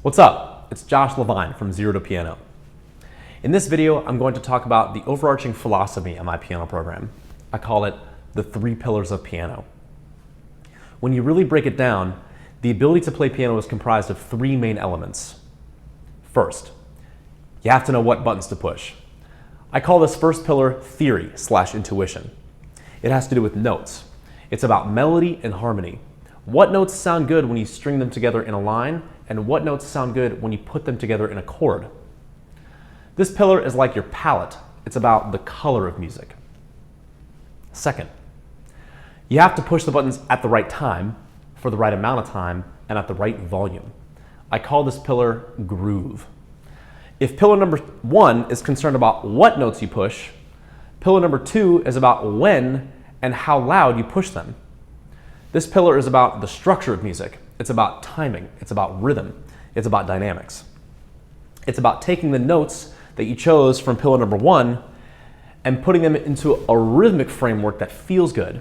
What's up? It's Josh Levine from Zero to Piano. In this video, I'm going to talk about the overarching philosophy of my piano program. I call it the 3 pillars of piano. When you really break it down, the ability to play piano is comprised of 3 main elements. First, you have to know what buttons to push. I call this first pillar theory/intuition. It has to do with notes. It's about melody and harmony. What notes sound good when you string them together in a line, and what notes sound good when you put them together in a chord. This pillar is like your palette. It's about the color of music. Second, you have to push the buttons at the right time, for the right amount of time, and at the right volume. I call this pillar groove. If pillar number 1 is concerned about what notes you push, pillar number 2 is about when and how loud you push them. This pillar is about the structure of music. It's about timing. It's about rhythm. It's about dynamics. It's about taking the notes that you chose from pillar number 1 and putting them into a rhythmic framework that feels good.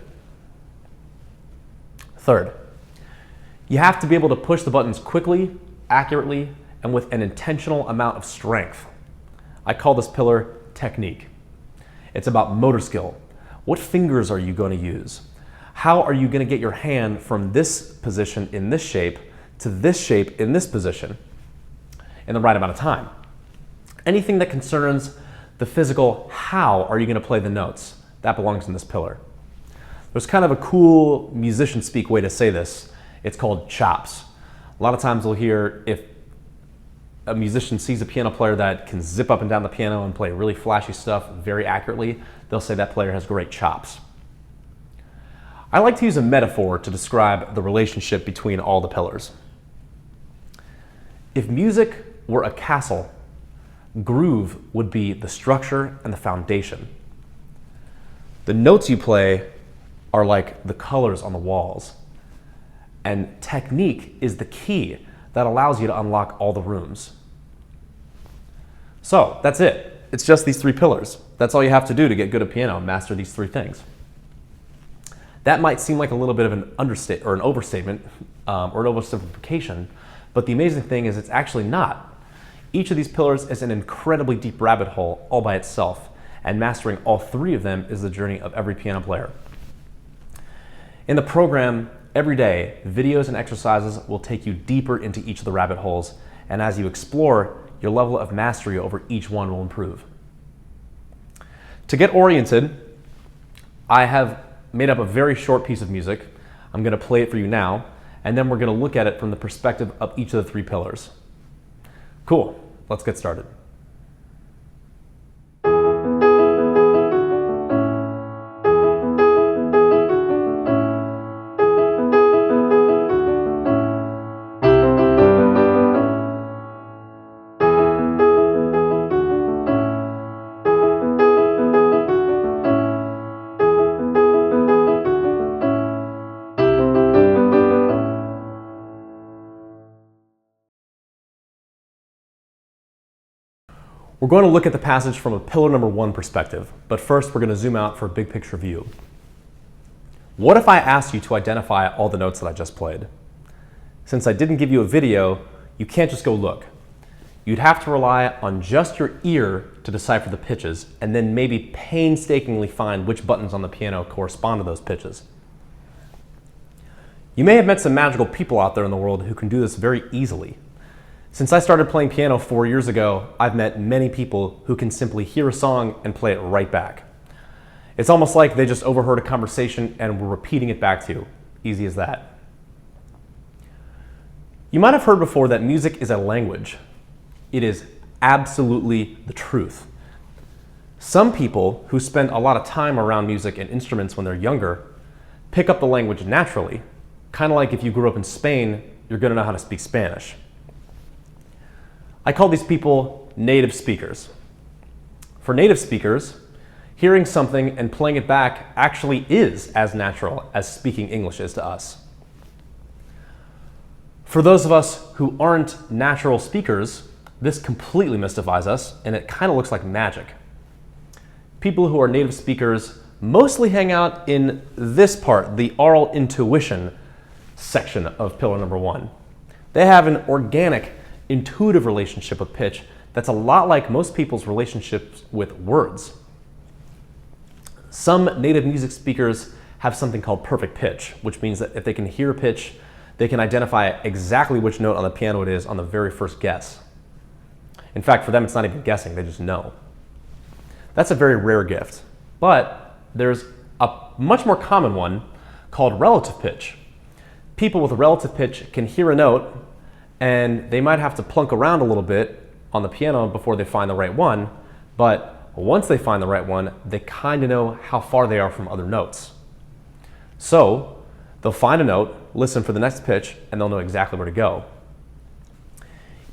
Third, you have to be able to push the buttons quickly, accurately, and with an intentional amount of strength. I call this pillar technique. It's about motor skill. What fingers are you going to use? How are you going to get your hand from this position in this shape to this shape in this position in the right amount of time? Anything that concerns the physical, how are you going to play the notes? That belongs in this pillar. There's kind of a cool musician speak way to say this. It's called chops. A lot of times we'll hear if a musician sees a piano player that can zip up and down the piano and play really flashy stuff very accurately, they'll say that player has great chops. I like to use a metaphor to describe the relationship between all the pillars. If music were a castle, groove would be the structure and the foundation. The notes you play are like the colors on the walls. And technique is the key that allows you to unlock all the rooms. So that's it. It's just these 3 pillars. That's all you have to do to get good at piano, master these 3 things. That might seem like a little bit of an understatement or an overstatement or an oversimplification, but the amazing thing is it's actually not. Each of these pillars is an incredibly deep rabbit hole all by itself, and mastering all 3 of them is the journey of every piano player. In the program, every day, videos and exercises will take you deeper into each of the rabbit holes, and as you explore, your level of mastery over each one will improve. To get oriented, I have made up a very short piece of music. I'm going to play it for you now, and then we're going to look at it from the perspective of each of the 3 pillars. Cool, let's get started. We're going to look at the passage from a pillar number 1 perspective, but first we're going to zoom out for a big picture view. What if I asked you to identify all the notes that I just played? Since I didn't give you a video, you can't just go look. You'd have to rely on just your ear to decipher the pitches, and then maybe painstakingly find which buttons on the piano correspond to those pitches. You may have met some magical people out there in the world who can do this very easily. Since I started playing piano 4 years ago, I've met many people who can simply hear a song and play it right back. It's almost like they just overheard a conversation and were repeating it back to you. Easy as that. You might have heard before that music is a language. It is absolutely the truth. Some people who spend a lot of time around music and instruments when they're younger pick up the language naturally. Kind of like if you grew up in Spain, you're going to know how to speak Spanish. I call these people native speakers. For native speakers, hearing something and playing it back actually is as natural as speaking English is to us. For those of us who aren't natural speakers, this completely mystifies us, and it kind of looks like magic. People who are native speakers mostly hang out in this part, the aural intuition section of pillar number 1. They have an organic, intuitive relationship with pitch that's a lot like most people's relationships with words. Some native music speakers have something called perfect pitch, which means that if they can hear a pitch, they can identify exactly which note on the piano it is on the very first guess. In fact, for them, it's not even guessing, they just know. That's a very rare gift, but there's a much more common one called relative pitch. People with a relative pitch can hear a note and they might have to plunk around a little bit on the piano before they find the right one, but once they find the right one, they kind of know how far they are from other notes. So they'll find a note, listen for the next pitch, and they'll know exactly where to go.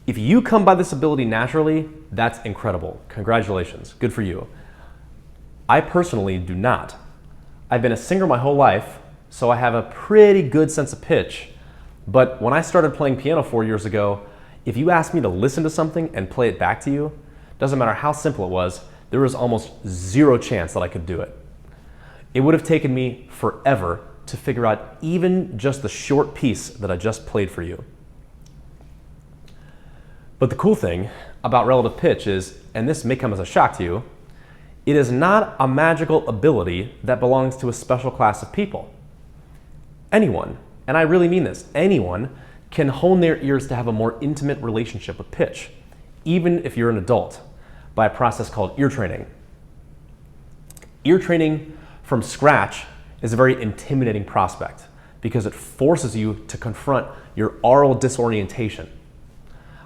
If you come by this ability naturally, that's incredible. Congratulations, good for you. I personally do not. I've been a singer my whole life, so I have a pretty good sense of pitch. But when I started playing piano 4 years ago, if you asked me to listen to something and play it back to you, doesn't matter how simple it was, there was almost zero chance that I could do it. It would have taken me forever to figure out even just the short piece that I just played for you. But the cool thing about relative pitch is, and this may come as a shock to you, it is not a magical ability that belongs to a special class of people. Anyone, and I really mean this, anyone can hone their ears to have a more intimate relationship with pitch, even if you're an adult, by a process called ear training. Ear training from scratch is a very intimidating prospect because it forces you to confront your aural disorientation.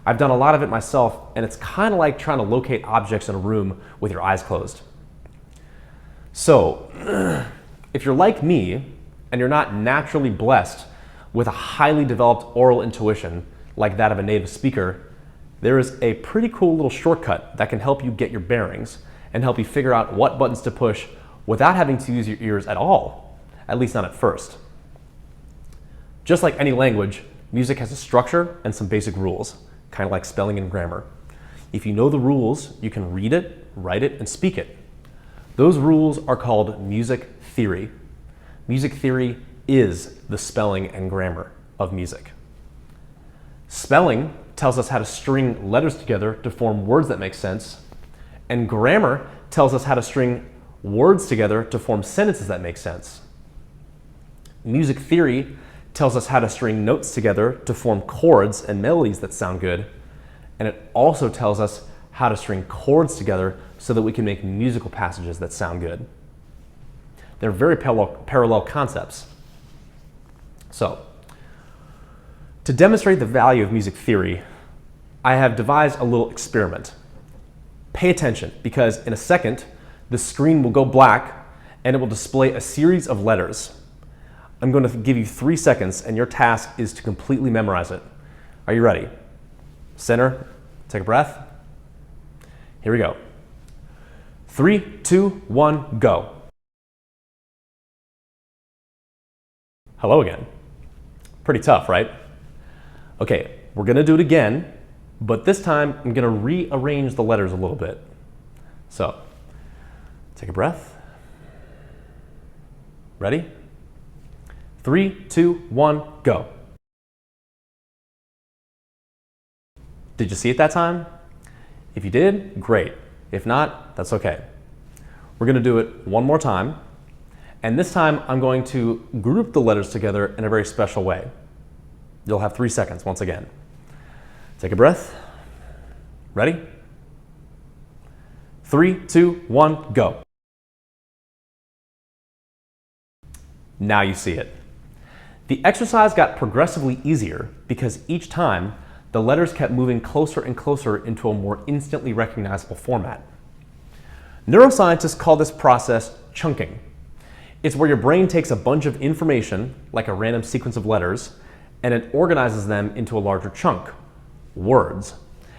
I've done a lot of it myself, and it's kind of like trying to locate objects in a room with your eyes closed. So, if you're like me and you're not naturally blessed with a highly developed oral intuition like that of a native speaker, there is a pretty cool little shortcut that can help you get your bearings and help you figure out what buttons to push without having to use your ears at all, at least not at first. Just like any language, music has a structure and some basic rules, kind of like spelling and grammar. If you know the rules, you can read it, write it, and speak it. Those rules are called music theory. Music theory is the spelling and grammar of music. Spelling tells us how to string letters together to form words that make sense, and grammar tells us how to string words together to form sentences that make sense. Music theory tells us how to string notes together to form chords and melodies that sound good, and it also tells us how to string chords together so that we can make musical passages that sound good. They're very parallel concepts. So, to demonstrate the value of music theory, I have devised a little experiment. Pay attention, because in a second, the screen will go black and it will display a series of letters. I'm going to give you 3 seconds, and your task is to completely memorize it. Are you ready? Center, take a breath. Here we go. 3, 2, 1, go. Hello again. Pretty tough, right? Okay, we're going to do it again, but this time I'm going to rearrange the letters a little bit. So, take a breath. Ready? 3, 2, 1, go. Did you see it that time? If you did, great. If not, that's okay. We're going to do it one more time, and this time I'm going to group the letters together in a very special way. You'll have 3 seconds once again. Take a breath. Ready? 3, 2, 1, go. Now you see it. The exercise got progressively easier because each time the letters kept moving closer and closer into a more instantly recognizable format. Neuroscientists call this process chunking. It's where your brain takes a bunch of information, like a random sequence of letters, and it organizes them into a larger chunk, words,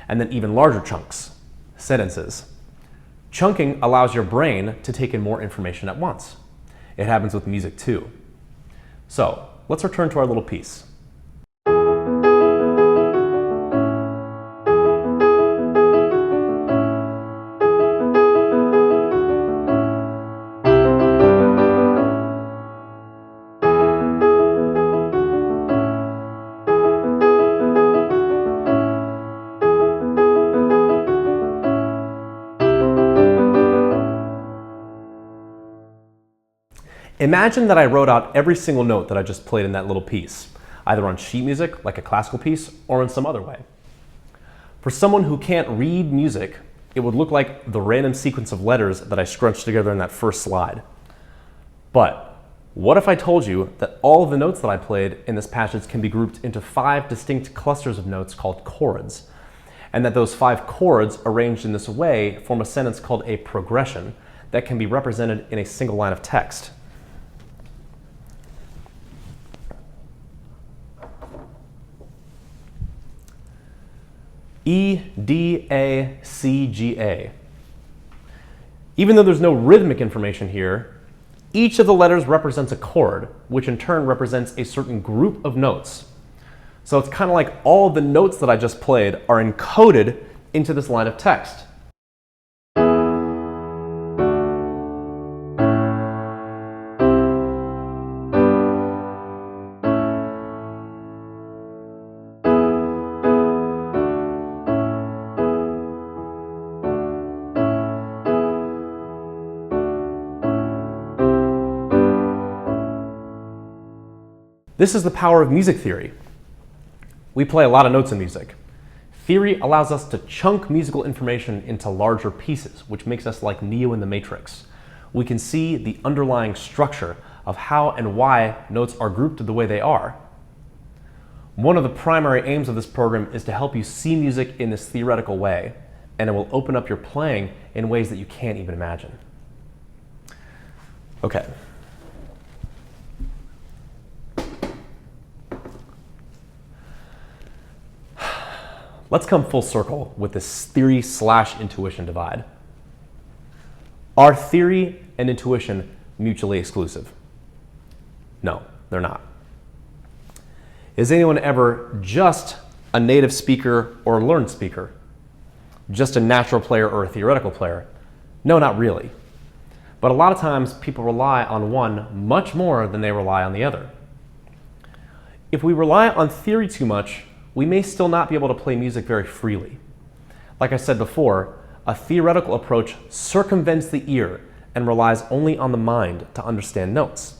and then even larger chunks, sentences. Chunking allows your brain to take in more information at once. It happens with music too. So, let's return to our little piece. Imagine that I wrote out every single note that I just played in that little piece, either on sheet music, like a classical piece, or in some other way. For someone who can't read music, it would look like the random sequence of letters that I scrunched together in that first slide. But what if I told you that all of the notes that I played in this passage can be grouped into 5 distinct clusters of notes called chords, and that those 5 chords arranged in this way form a sentence called a progression that can be represented in a single line of text? E, D, A, C, G, A. Even though there's no rhythmic information here, each of the letters represents a chord, which in turn represents a certain group of notes. So it's kind of like all the notes that I just played are encoded into this line of text. This is the power of music theory. We play a lot of notes in music. Theory allows us to chunk musical information into larger pieces, which makes us like Neo in the Matrix. We can see the underlying structure of how and why notes are grouped the way they are. One of the primary aims of this program is to help you see music in this theoretical way, and it will open up your playing in ways that you can't even imagine. Okay. Let's come full circle with this theory/intuition divide. Are theory and intuition mutually exclusive? No, they're not. Is anyone ever just a native speaker or a learned speaker? Just a natural player or a theoretical player? No, not really. But a lot of times people rely on one much more than they rely on the other. If we rely on theory too much, we may still not be able to play music very freely. Like I said before, a theoretical approach circumvents the ear and relies only on the mind to understand notes.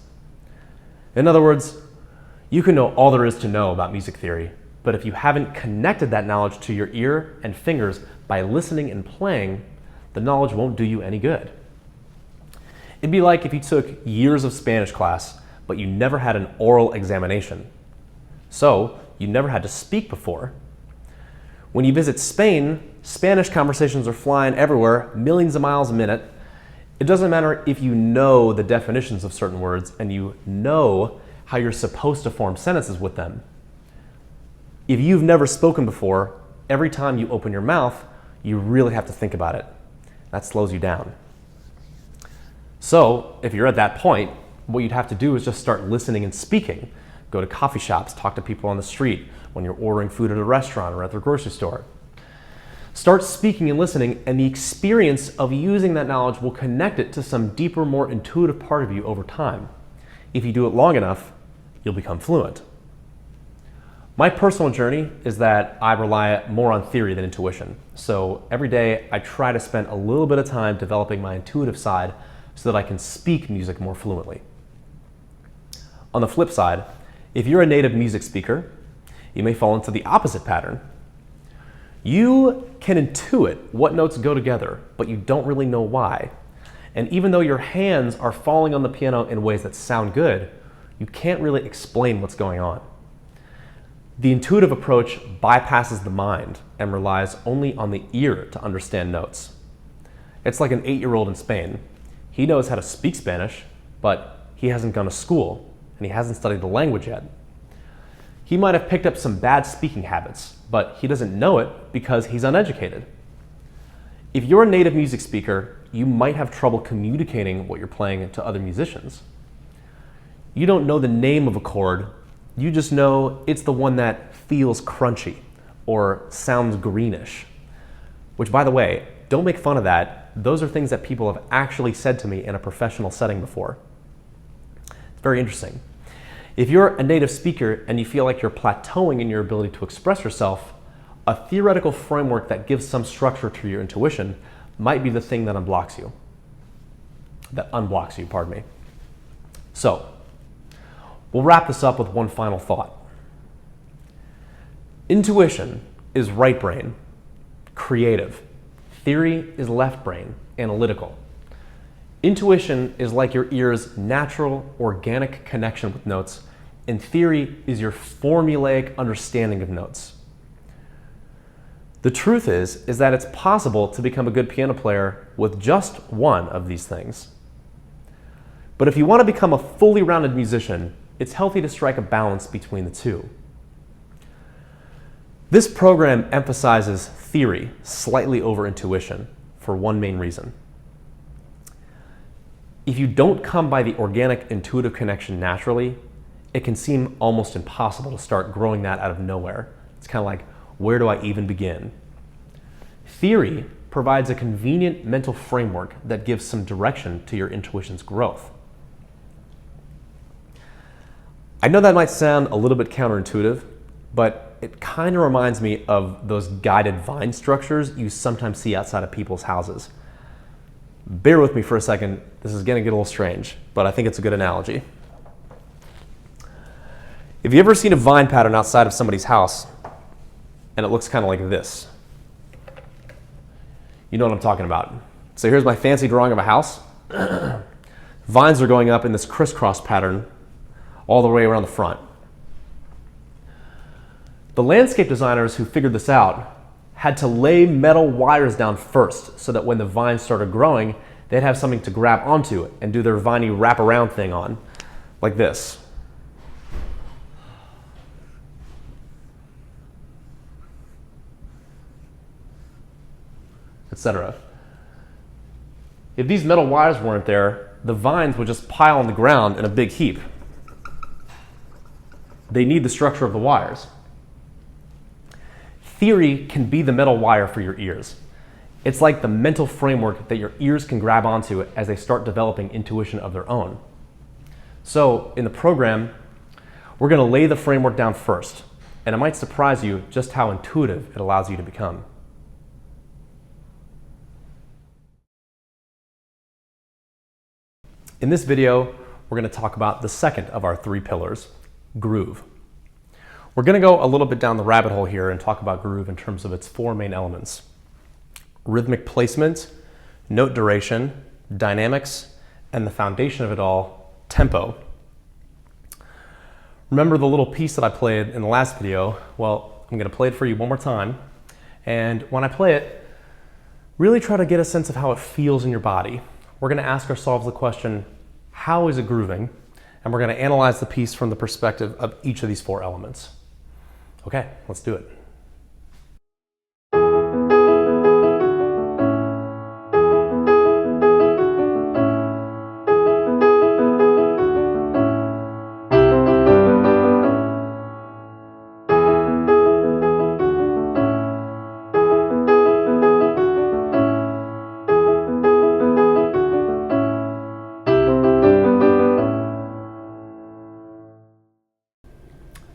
In other words, you can know all there is to know about music theory, but if you haven't connected that knowledge to your ear and fingers by listening and playing, the knowledge won't do you any good. It'd be like if you took years of Spanish class, but you never had an oral examination. So, you never had to speak before. When you visit Spain, Spanish conversations are flying everywhere, millions of miles a minute. It doesn't matter if you know the definitions of certain words and you know how you're supposed to form sentences with them. If you've never spoken before, every time you open your mouth, you really have to think about it. That slows you down. So, if you're at that point, what you'd have to do is just start listening and speaking. Go to coffee shops, talk to people on the street, when you're ordering food at a restaurant or at the grocery store. Start speaking and listening, and the experience of using that knowledge will connect it to some deeper, more intuitive part of you over time. If you do it long enough, you'll become fluent. My personal journey is that I rely more on theory than intuition. So every day I try to spend a little bit of time developing my intuitive side so that I can speak music more fluently. On the flip side, if you're a native music speaker, you may fall into the opposite pattern. You can intuit what notes go together, but you don't really know why. And even though your hands are falling on the piano in ways that sound good, you can't really explain what's going on. The intuitive approach bypasses the mind and relies only on the ear to understand notes. It's like an 8-year-old in Spain. He knows how to speak Spanish, but he hasn't gone to school and he hasn't studied the language yet. He might have picked up some bad speaking habits, but he doesn't know it because he's uneducated. If you're a native music speaker, you might have trouble communicating what you're playing to other musicians. You don't know the name of a chord, you just know it's the one that feels crunchy or sounds greenish. Which, by the way, don't make fun of that. Those are things that people have actually said to me in a professional setting before. It's very interesting. If you're a native speaker and you feel like you're plateauing in your ability to express yourself, a theoretical framework that gives some structure to your intuition might be the thing that unblocks you. So, we'll wrap this up with one final thought. Intuition is right brain, creative. Theory is left brain, analytical. Intuition is like your ear's natural, organic connection with notes, and theory is your formulaic understanding of notes. The truth is that it's possible to become a good piano player with just one of these things. But if you want to become a fully rounded musician, it's healthy to strike a balance between the two. This program emphasizes theory slightly over intuition for one main reason. If you don't come by the organic, intuitive connection naturally, it can seem almost impossible to start growing that out of nowhere. It's kind of like, where do I even begin? Theory provides a convenient mental framework that gives some direction to your intuition's growth. I know that might sound a little bit counterintuitive, but it kind of reminds me of those guided vine structures you sometimes see outside of people's houses. Bear with me for a second. This is going to get a little strange, but I think it's a good analogy. If you ever seen a vine pattern outside of somebody's house, and it looks kind of like this, you know what I'm talking about. So here's my fancy drawing of a house. Vines are going up in this crisscross pattern all the way around the front. The landscape designers who figured this out had to lay metal wires down first so that when the vines started growing, they'd have something to grab onto and do their viney wraparound thing on, like this. Etc. If these metal wires weren't there, the vines would just pile on the ground in a big heap. They need the structure of the wires. Theory can be the metal wire for your ears. It's like the mental framework that your ears can grab onto as they start developing intuition of their own. So in the program, we're going to lay the framework down first, and it might surprise you just how intuitive it allows you to become. In this video, we're going to talk about the second of our three pillars, groove. We're going to go a little bit down the rabbit hole here and talk about groove in terms of its four main elements: rhythmic placement, note duration, dynamics, and the foundation of it all, tempo. Remember the little piece that I played in the last video? Well, I'm going to play it for you one more time. And when I play it, really try to get a sense of how it feels in your body. We're going to ask ourselves the question, how is it grooving? And we're going to analyze the piece from the perspective of each of these four elements. Okay, let's do it.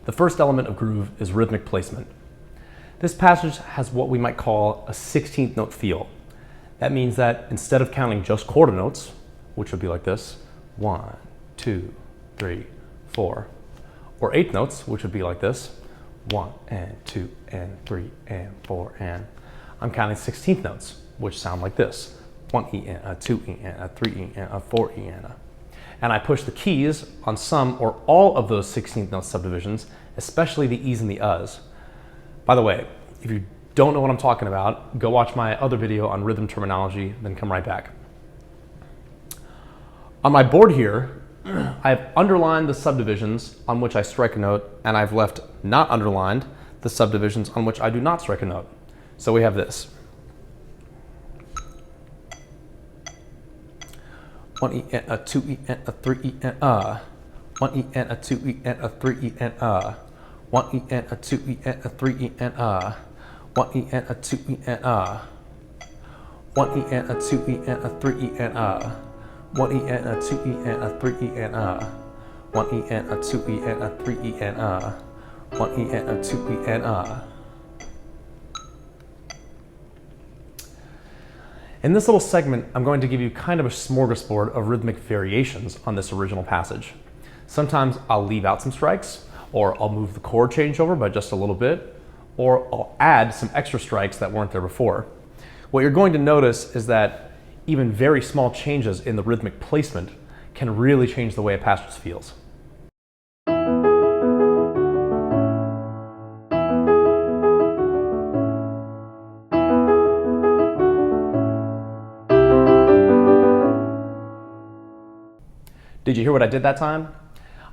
The first element of groove is rhythmic placement. This passage has what we might call a 16th note feel. That means that instead of counting just quarter notes, which would be like this, 1, 2, 3, 4, or eighth notes, which would be like this, 1 and 2 and 3 and 4, and I'm counting 16th notes, which sound like this, 1 E and a 2 E and a 3 E and a 4 E and I push the keys on some or all of those 16th note subdivisions, especially the E's and the U's. By the way, if you don't know what I'm talking about, go watch my other video on rhythm terminology, then come right back. On my board here, I've underlined the subdivisions on which I strike a note, and I've left not underlined the subdivisions on which I do not strike a note. So we have this. 1 E and a 2 E and a 3 E and a. 1 E and a 2 E and a 3 E and a. 1 E and a 2 E and a 3 E and a. 1 E and a 2 E and a. 1 E and a 2 E and a 3 E and a. 1 E and a 2 E and a 3 E and a. 1 E and a 2 E and a 3 E and a. 1 E and a 2 E and a. In this little segment, I'm going to give you kind of a smorgasbord of rhythmic variations on this original passage. Sometimes I'll leave out some strikes, or I'll move the chord change over by just a little bit, or I'll add some extra strikes that weren't there before. What you're going to notice is that even very small changes in the rhythmic placement can really change the way a passage feels. Did you hear what I did that time?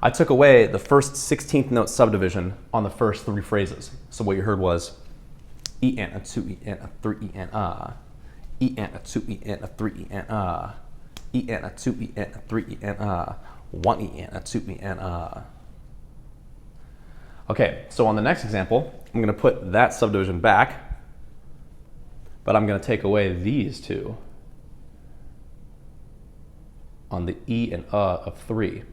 I took away the first 16th note subdivision on the first 3 phrases. So what you heard was E and a 2 E and a 3 E and E and a 2 E and a 3 E and E and a 2 E and a 3 E and 1 E and a 2 E and Okay, so on the next example, I'm going to put that subdivision back, but I'm going to take away these 2 on the E and of 3.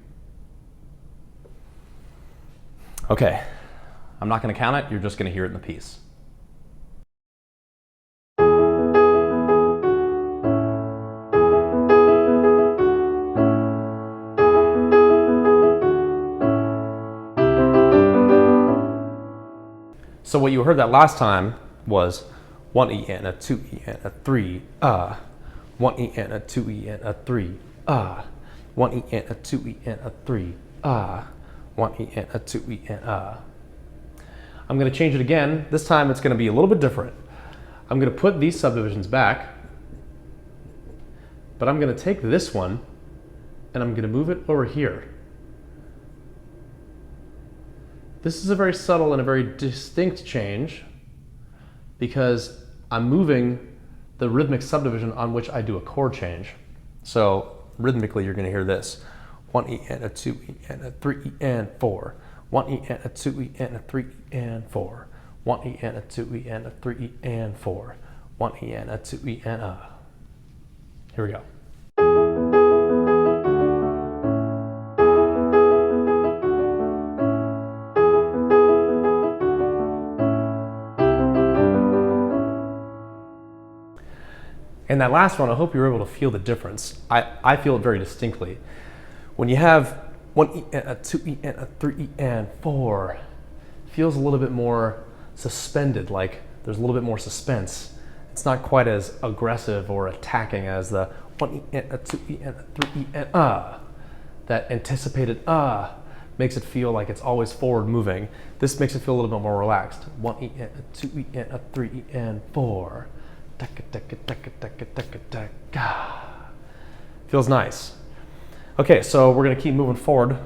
Okay, I'm not going to count it, you're just going to hear it in the piece. So what you heard that last time was 1 E and a 2 E and a 3, 1 E and a 2 E and a 3, 1 E and a 2 E and a 3, 1 E and a 2 E and I'm going to change it again. This time it's going to be a little bit different. I'm going to put these subdivisions back, but I'm going to take this one and I'm going to move it over here. This is a very subtle and a very distinct change because I'm moving the rhythmic subdivision on which I do a chord change. So rhythmically you're going to hear this. 1 E and a 2 E and a 3 E and 4. 1 E and a 2 E and a 3 E and 4. 1 E and a 2 E and a 3 E and 4. 1 E and a 2 E and Here we go. And that last one, I hope you were able to feel the difference. I feel it very distinctly. When you have 1 E and a 2 E and a 3 E and 4, it feels a little bit more suspended, like there's a little bit more suspense. It's not quite as aggressive or attacking as the 1 E and a 2 E and a 3 E and That anticipated makes it feel like it's always forward moving. This makes it feel a little bit more relaxed. 1 E and a 2 E and a 3 E and 4. Feels nice. Okay, so we're going to keep moving forward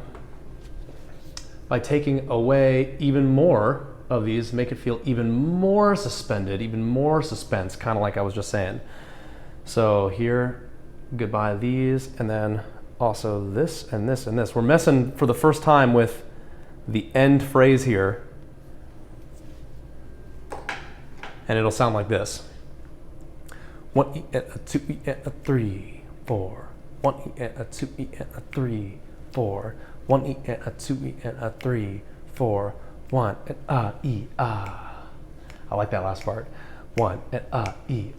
by taking away even more of these, make it feel even more suspended, even more suspense, kind of like I was just saying. So here, goodbye these, and then also this and this and this. We're messing for the first time with the end phrase here, and it'll sound like this. 1 E and a 2 E and a 3, 4. 1 E and a 2 E and a 3, 4. 1 E and a 2 E and a 3, 4. 1 and E I like that last part. 1 and E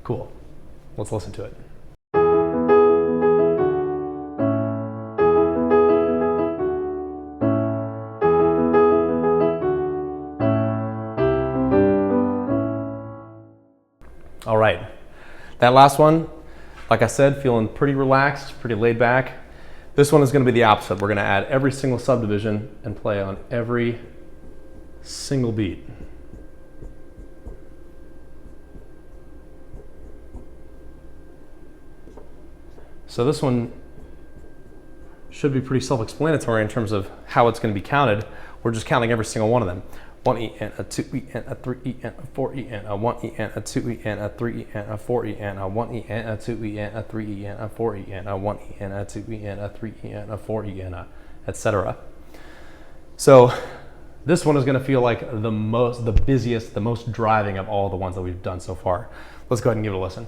Cool. Let's listen to it. All right, that last one, like I said, feeling pretty relaxed, pretty laid back. This one is going to be the opposite. We're going to add every single subdivision and play on every single beat. So this one should be pretty self-explanatory in terms of how it's going to be counted. We're just counting every single one of them. 1 E and a 2 E and a 3 E and a 4 E and a 1 E and a 2 E and a 3 E and a 4 E and a 1 E and a 2 E and a 3 E and a 4 E and a 1 E and a 2 E and a 3 E and a 4 E and a etc. So this one is going to feel like the busiest, the most driving of all the ones that we've done so far. Let's go ahead and give it a listen.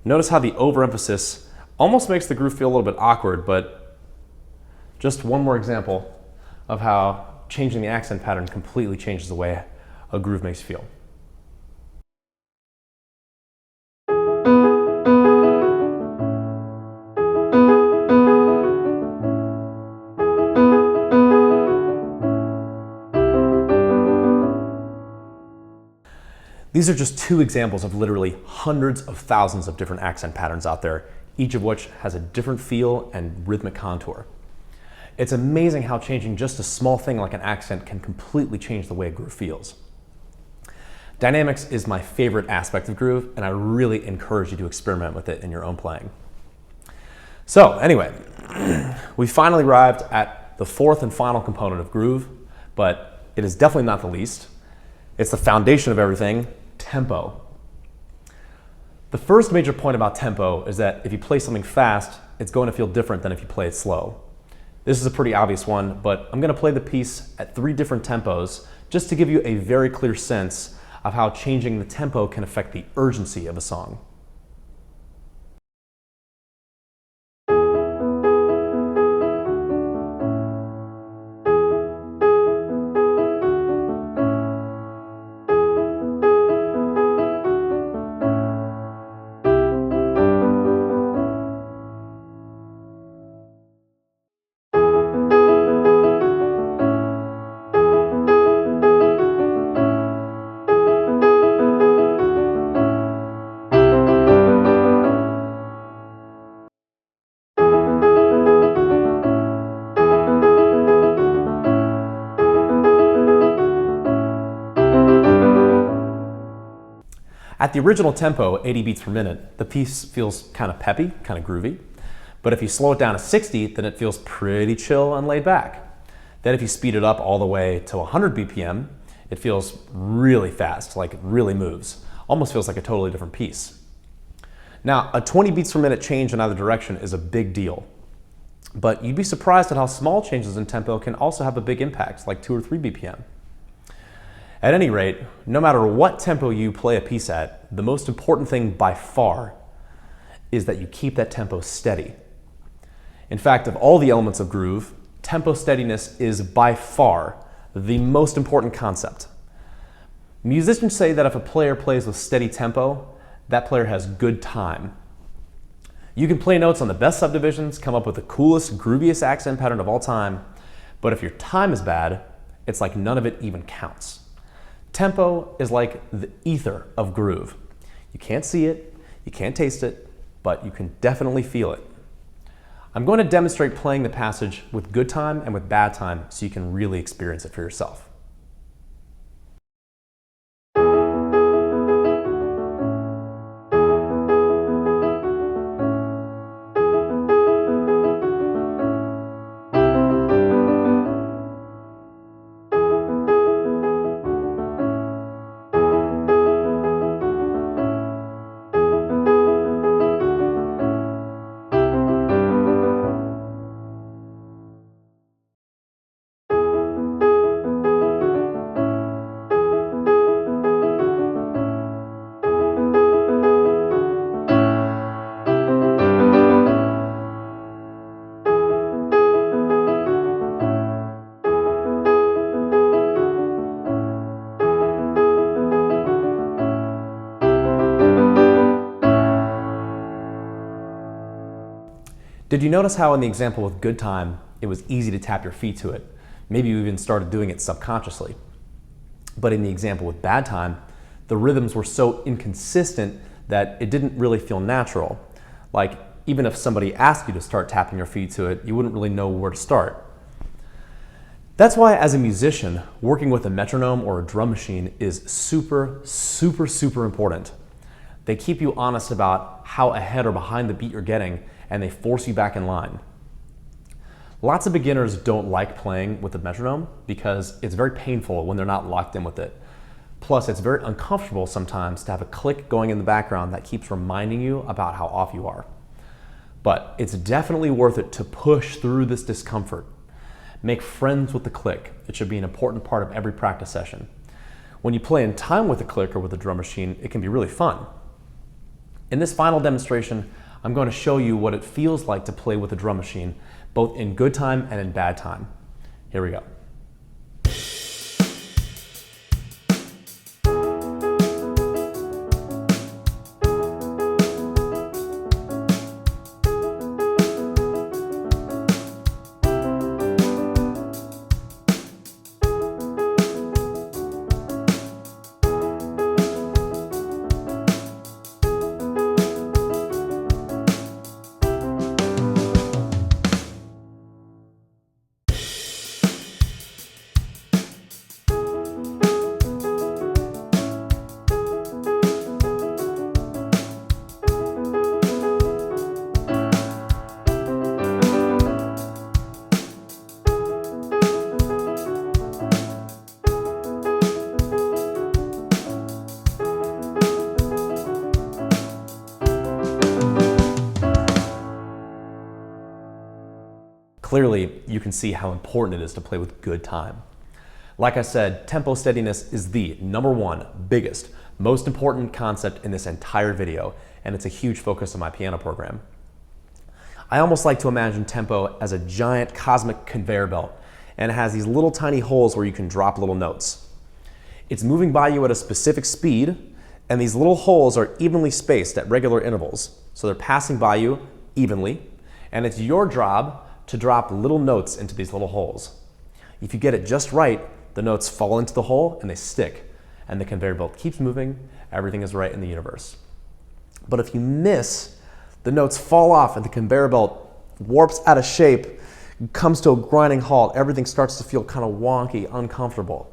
Notice how the overemphasis almost makes the groove feel a little bit awkward, but just one more example of how changing the accent pattern completely changes the way a groove makes you feel. These are just two examples of literally hundreds of thousands of different accent patterns out there, each of which has a different feel and rhythmic contour. It's amazing how changing just a small thing like an accent can completely change the way a groove feels. Dynamics is my favorite aspect of groove, and I really encourage you to experiment with it in your own playing. So anyway, we finally arrived at the fourth and final component of groove, but it is definitely not the least. It's the foundation of everything: tempo. The first major point about tempo is that if you play something fast, it's going to feel different than if you play it slow. This is a pretty obvious one, but I'm going to play the piece at 3 different tempos just to give you a very clear sense of how changing the tempo can affect the urgency of a song. At the original tempo, 80 beats per minute, the piece feels kind of peppy, kind of groovy. But if you slow it down to 60, then it feels pretty chill and laid back. Then if you speed it up all the way to 100 BPM, it feels really fast, like it really moves. Almost feels like a totally different piece. Now, a 20 beats per minute change in either direction is a big deal. But you'd be surprised at how small changes in tempo can also have a big impact, like 2 or 3 BPM. At any rate, no matter what tempo you play a piece at, the most important thing by far is that you keep that tempo steady. In fact, of all the elements of groove, tempo steadiness is by far the most important concept. Musicians say that if a player plays with steady tempo, that player has good time. You can play notes on the best subdivisions, come up with the coolest, grooviest accent pattern of all time, but if your time is bad, it's like none of it even counts. Tempo is like the ether of groove. You can't see it, you can't taste it, but you can definitely feel it. I'm going to demonstrate playing the passage with good time and with bad time so you can really experience it for yourself. Did you notice how in the example with good time, it was easy to tap your feet to it? Maybe you even started doing it subconsciously. But in the example with bad time, the rhythms were so inconsistent that it didn't really feel natural. Like, even if somebody asked you to start tapping your feet to it, you wouldn't really know where to start. That's why as a musician, working with a metronome or a drum machine is super, super, super important. They keep you honest about how ahead or behind the beat you're getting, and they force you back in line. Lots of beginners don't like playing with a metronome because it's very painful when they're not locked in with it. Plus, it's very uncomfortable sometimes to have a click going in the background that keeps reminding you about how off you are. But it's definitely worth it to push through this discomfort. Make friends with the click. It should be an important part of every practice session. When you play in time with a click or with a drum machine, it can be really fun. In this final demonstration, I'm going to show you what it feels like to play with a drum machine, both in good time and in bad time. Here we go. Clearly, you can see how important it is to play with good time. Like I said, tempo steadiness is the #1 biggest, most important concept in this entire video, and it's a huge focus of my piano program. I almost like to imagine tempo as a giant cosmic conveyor belt, and it has these little tiny holes where you can drop little notes. It's moving by you at a specific speed, and these little holes are evenly spaced at regular intervals, so they're passing by you evenly, and it's your job to drop little notes into these little holes. If you get it just right, the notes fall into the hole and they stick, and the conveyor belt keeps moving, everything is right in the universe. But if you miss, the notes fall off and the conveyor belt warps out of shape, comes to a grinding halt, everything starts to feel kind of wonky, uncomfortable.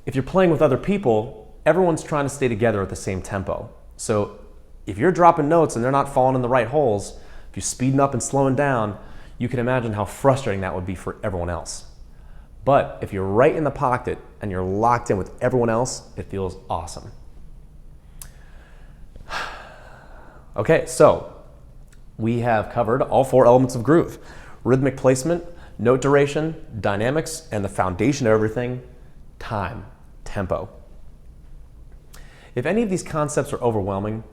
If you're playing with other people, everyone's trying to stay together at the same tempo. So if you're dropping notes and they're not falling in the right holes, if you're speeding up and slowing down, you can imagine how frustrating that would be for everyone else. But if you're right in the pocket and you're locked in with everyone else, it feels awesome. Okay, so we have covered all 4 elements of groove: rhythmic placement, note duration, dynamics, and the foundation of everything, time, tempo. If any of these concepts are overwhelming,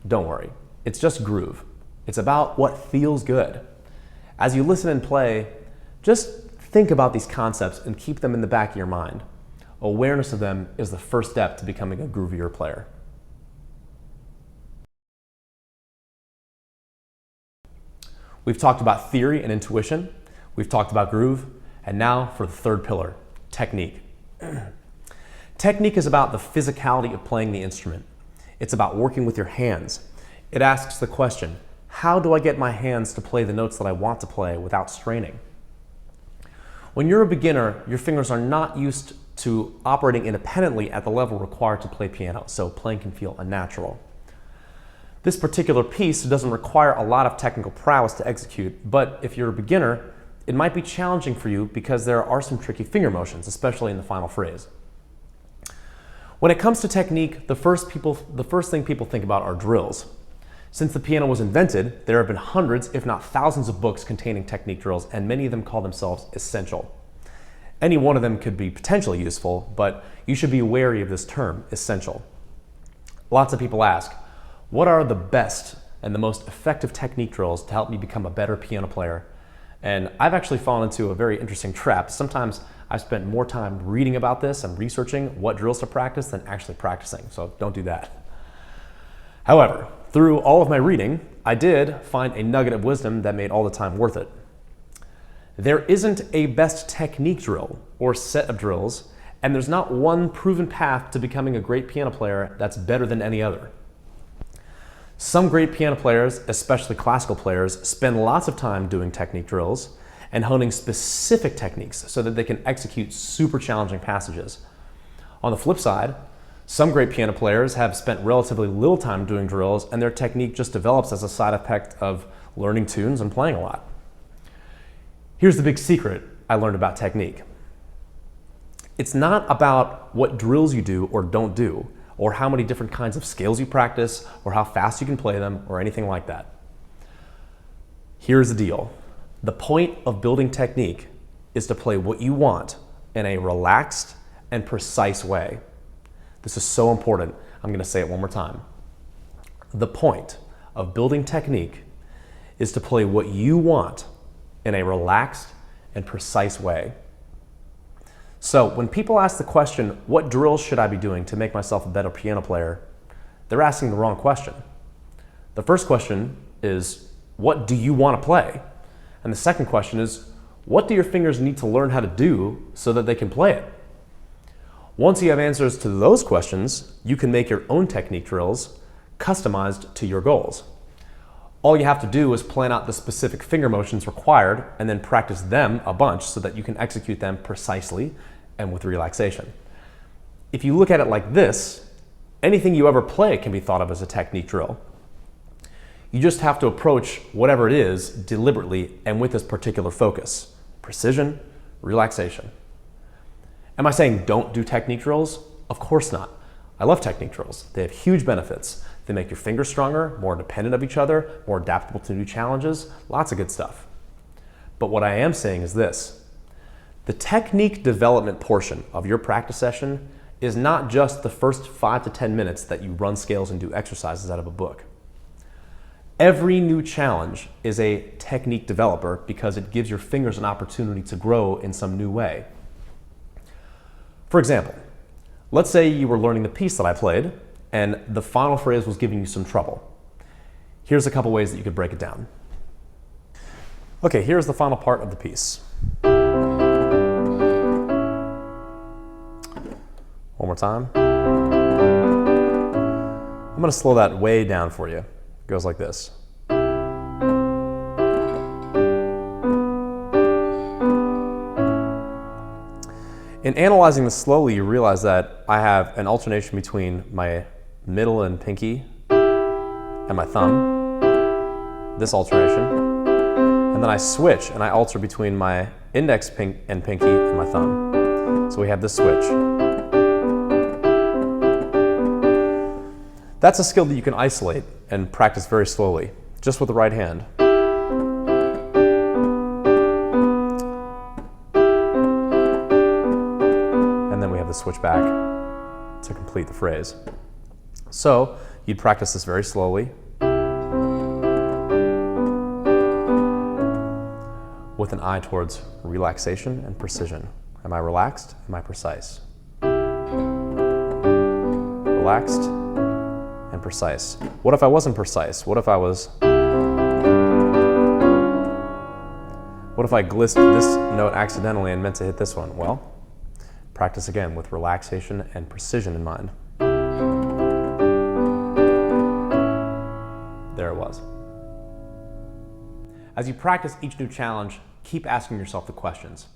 don't worry. It's just groove. It's about what feels good. As you listen and play, just think about these concepts and keep them in the back of your mind. Awareness of them is the first step to becoming a groovier player. We've talked about theory and intuition. We've talked about groove. And now for the third pillar, technique. Technique is about the physicality of playing the instrument. It's about working with your hands. It asks the question, how do I get my hands to play the notes that I want to play without straining? When you're a beginner, your fingers are not used to operating independently at the level required to play piano, so playing can feel unnatural. This particular piece doesn't require a lot of technical prowess to execute, but if you're a beginner, it might be challenging for you because there are some tricky finger motions, especially in the final phrase. When it comes to technique, the first thing people think about are drills. Since the piano was invented, there have been hundreds, if not thousands, of books containing technique drills, and many of them call themselves essential. Any one of them could be potentially useful, but you should be wary of this term, essential. Lots of people ask, what are the best and the most effective technique drills to help me become a better piano player? And I've actually fallen into a very interesting trap. Sometimes I've spent more time reading about this and researching what drills to practice than actually practicing, so don't do that. However, through all of my reading, I did find a nugget of wisdom that made all the time worth it. There isn't a best technique drill or set of drills, and there's not one proven path to becoming a great piano player that's better than any other. Some great piano players, especially classical players, spend lots of time doing technique drills and honing specific techniques so that they can execute super challenging passages. On the flip side, some great piano players have spent relatively little time doing drills, and their technique just develops as a side effect of learning tunes and playing a lot. Here's the big secret I learned about technique. It's not about what drills you do or don't do, or how many different kinds of scales you practice, or how fast you can play them, or anything like that. Here's the deal. The point of building technique is to play what you want in a relaxed and precise way. This is so important. I'm going to say it one more time. The point of building technique is to play what you want in a relaxed and precise way. So when people ask the question, what drills should I be doing to make myself a better piano player? They're asking the wrong question. The first question is, what do you want to play? And the second question is, what do your fingers need to learn how to do so that they can play it? Once you have answers to those questions, you can make your own technique drills customized to your goals. All you have to do is plan out the specific finger motions required and then practice them a bunch so that you can execute them precisely and with relaxation. If you look at it like this, anything you ever play can be thought of as a technique drill. You just have to approach whatever it is deliberately and with this particular focus: precision, relaxation. Am I saying don't do technique drills? Of course not. I love technique drills. They have huge benefits. They make your fingers stronger, more independent of each other, more adaptable to new challenges, lots of good stuff. But what I am saying is this: the technique development portion of your practice session is not just the first 5 to 10 minutes that you run scales and do exercises out of a book. Every new challenge is a technique developer because it gives your fingers an opportunity to grow in some new way. For example, let's say you were learning the piece that I played and the final phrase was giving you some trouble. Here's a couple ways that you could break it down. Okay, here's the final part of the piece. One more time. I'm going to slow that way down for you. It goes like this. In analyzing this slowly, you realize that I have an alternation between my middle and pinky and my thumb, this alternation, and then I switch and I alter between my index and pinky and my thumb. So we have this switch. That's a skill that you can isolate and practice very slowly, just with the right hand. And then we have the switch back to complete the phrase. So you'd practice this very slowly with an eye towards relaxation and precision. Am I relaxed? Am I precise? Relaxed and precise. What if I wasn't precise? What if I glissed this note accidentally and meant to hit this one? Well, practice again with relaxation and precision in mind. There it was. As you practice each new challenge, keep asking yourself the questions.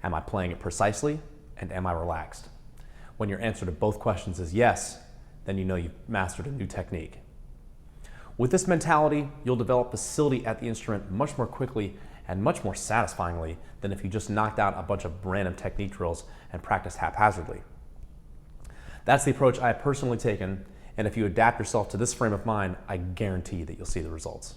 Am I playing it precisely? And am I relaxed? When your answer to both questions is yes, then you know you've mastered a new technique. With this mentality, you'll develop facility at the instrument much more quickly and much more satisfyingly than if you just knocked out a bunch of random technique drills and practiced haphazardly. That's the approach I have personally taken, and if you adapt yourself to this frame of mind, I guarantee that you'll see the results.